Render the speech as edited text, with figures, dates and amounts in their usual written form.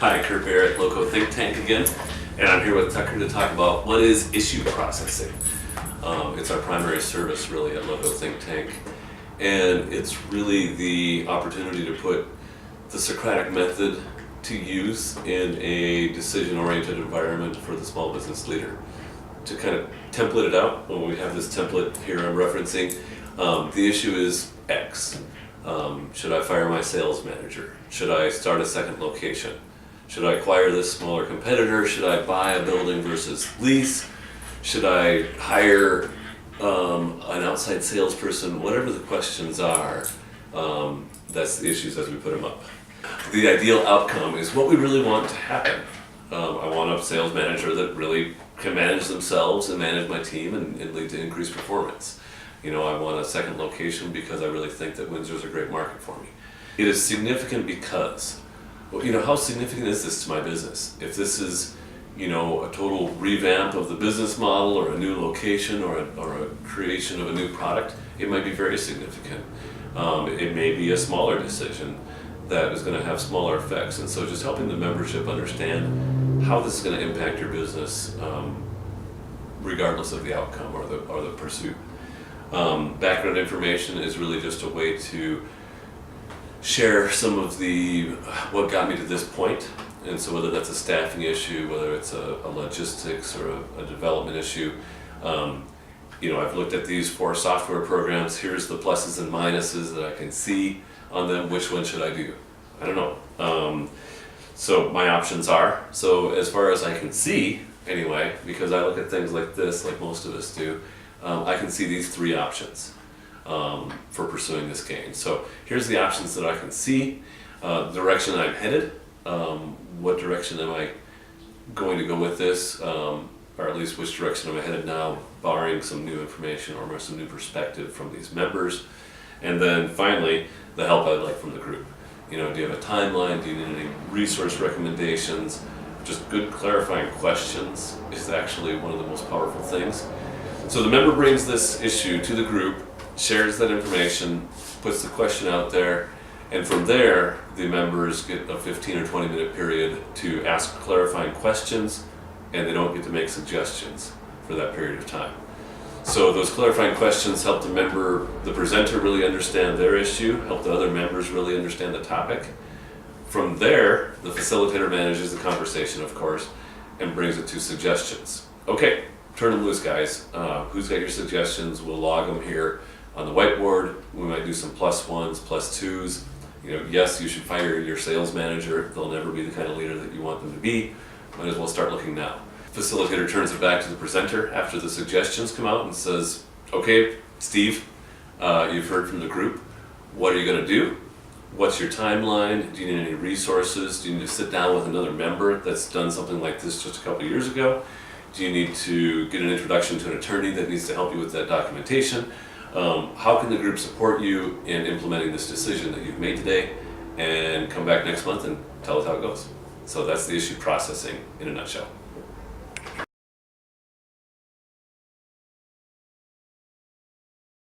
Hi, Kurt Barrett, LoCo Think Tank again, and I'm here with Tucker to talk about what is issue processing. It's our primary service really at LoCo Think Tank, and it's really the opportunity to put the Socratic method to use in a decision-oriented environment for the small business leader. To kind of template it out, when we have this template here I'm referencing, the issue is X. Should I fire my sales manager? Should I start a second location? Should I acquire this smaller competitor? Should I buy a building versus lease? Should I hire an outside salesperson? Whatever the questions are, that's the issues as we put them up. The ideal outcome is what we really want to happen. I want a sales manager that really can manage themselves and manage my team and lead to increased performance. You know, I want a second location because I really think that Windsor's a great market for me. It is significant because, well, you know, how significant is this to my business? If this is, you know, a total revamp of the business model or a new location or a creation of a new product, it might be very significant. It may be a smaller decision that is going to have smaller effects. And so just helping the membership understand how this is going to impact your business regardless of the outcome or the pursuit. Background information is really just a way to share some of what got me to this point. And so whether that's a staffing issue, whether it's a logistics or a development issue, you know, I've looked at these 4 software programs. Here's the pluses and minuses that I can see on them. Which one should I do? I don't know. So my options are, so as far as I can see anyway, because I look at things like this, like most of us do, I can see these 3 options for pursuing this gain. So here's the options that I can see, the direction I'm headed, what direction am I going to go with this, or at least which direction am I headed now, barring some new information or some new perspective from these members. And then finally, the help I'd like from the group. You know, do you have a timeline? Do you need any resource recommendations? Just good clarifying questions is actually one of the most powerful things. So the member brings this issue to the group, shares that information, puts the question out there, and from there, the members get a 15 or 20 minute period to ask clarifying questions, and they don't get to make suggestions for that period of time. So those clarifying questions help the presenter really understand their issue, help the other members really understand the topic. From there, the facilitator manages the conversation, of course, and brings it to suggestions. Okay, turn them loose, guys. Who's got your suggestions? We'll log them here on the whiteboard. We might do some +1s, +2s. You know, yes, you should fire your sales manager. They'll never be the kind of leader that you want them to be. Might as well start looking now. Facilitator turns it back to the presenter after the suggestions come out and says, okay, Steve, you've heard from the group. What are you going to do? What's your timeline? Do you need any resources? Do you need to sit down with another member that's done something like this just a couple years ago? Do you need to get an introduction to an attorney that needs to help you with that documentation? How can the group support you in implementing this decision that you've made today? And come back next month and tell us how it goes. So that's the issue processing in a nutshell.